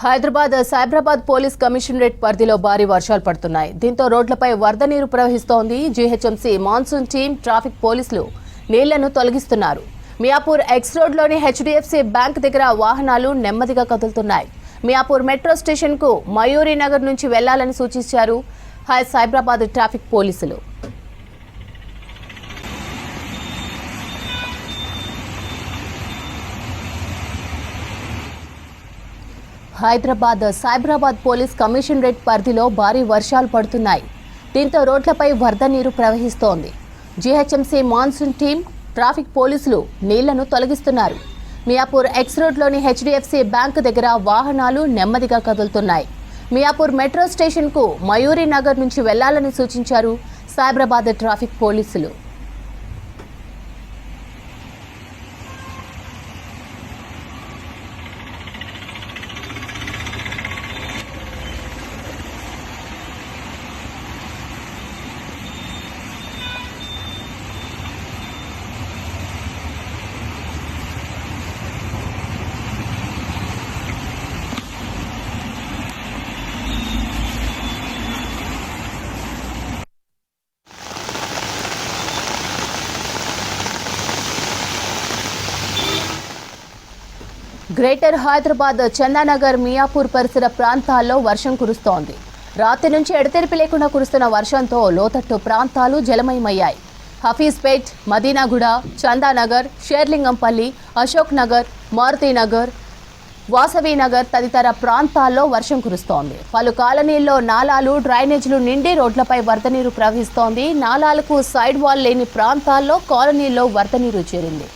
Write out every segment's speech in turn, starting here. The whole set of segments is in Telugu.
హైదరాబాద్ సైబరాబాద్ పోలీస్ కమిషనరేట్ పరిధిలో భారీ వర్షాలు పడుతున్నాయి. దీంతో రోడ్లపై వరద నీరు ప్రవహిస్తోంది. జీహెచ్ఎంసీ మాన్సూన్ టీమ్ ట్రాఫిక్ పోలీసులు నీళ్లను తొలగిస్తున్నారు. మియాపూర్ ఎక్స్ రోడ్లోని హెచ్డిఎఫ్సి బ్యాంక్ దగ్గర వాహనాలు నెమ్మదిగా కదులుతున్నాయి. మియాపూర్ మెట్రో స్టేషన్ కు మయూరి నగర్ నుంచి వెళ్లాలని సూచించారు సైబరాబాద్ ట్రాఫిక్ పోలీసులు. హైదరాబాద్ సైబరాబాద్ పోలీస్ కమిషనరేట్ పరిధిలో భారీ వర్షాలు పడుతున్నాయి. దీంతో రోడ్లపై వరద నీరు ప్రవహిస్తోంది. జీహెచ్ఎంసీ మాన్సూన్ టీమ్ ట్రాఫిక్ పోలీసులు నీళ్లను తొలగిస్తున్నారు. మియాపూర్ ఎక్స్ రోడ్లోని హెచ్డిఎఫ్సి బ్యాంక్ దగ్గర వాహనాలు నెమ్మదిగా కదులుతున్నాయి. మియాపూర్ మెట్రో స్టేషన్ కు మయూరి నగర్ నుంచి వెళ్లాలని సూచించారు సైబరాబాద్ ట్రాఫిక్ పోలీసులు. గ్రేటర్ హైదరాబాద్ చందానగర్ మియాపూర్ పరిసర ప్రాంతాల్లో వర్షం కురుస్తోంది. రాత్రి నుంచి ఎడతెరిపి లేకుండా కురుస్తున్న వర్షంతో లోతట్టు ప్రాంతాలు జలమయమయ్యాయి. హఫీజ్పేట్, మదీనాగూడ, చందానగర్, షేర్లింగంపల్లి, అశోక్ నగర్, మారుతీనగర్, వాసవీనగర్ తదితర ప్రాంతాల్లో వర్షం కురుస్తోంది. పలు కాలనీల్లో నాలాలు, డ్రైనేజీలు నిండి రోడ్లపై వరద నీరు ప్రవహిస్తోంది. నాలాలకు సైడ్ వాల్ లేని ప్రాంతాల్లో కాలనీల్లో వరద నీరు చేరింది.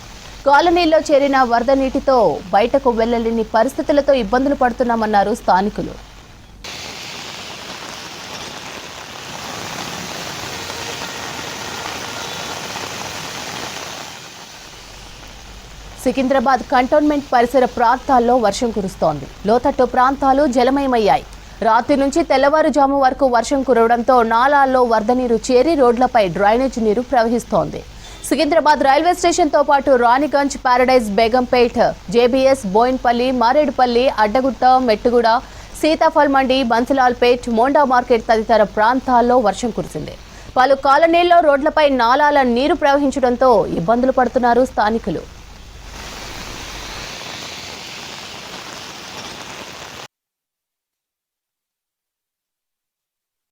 కాలనీల్లో చేరిన వరద నీటితో బయటకు వెళ్లలేని పరిస్థితులతో ఇబ్బందులు పడుతున్నామన్నారు స్థానికులు. సికింద్రాబాద్ కంటోన్మెంట్ పరిసర ప్రాంతాల్లో వర్షం కురుస్తోంది. లోతట్టు ప్రాంతాలు జలమయమయ్యాయి. రాత్రి నుంచి తెల్లవారుజాము వరకు వర్షం కురవడంతో నాలాల్లో వరద నీరు చేరి రోడ్లపై డ్రైనేజ్ నీరు ప్రవహిస్తోంది. సికింద్రాబాద్ రైల్వే స్టేషన్తో పాటు రాణిగంజ్, పారడైజ్, బేగంపేట్, జేబీఎస్, బోయిన్పల్లి, మారేడుపల్లి, అడ్డగుట్ట, మెట్టుగూడ, సీతాఫల్ మండి, బన్సిలాల్పేట్, మోండా మార్కెట్ తదితర ప్రాంతాల్లో వర్షం కురిసింది. పలు కాలనీల్లో రోడ్లపై నాలాల నీరు ప్రవహించడంతో ఇబ్బందులు పడుతున్నారు స్థానికులు.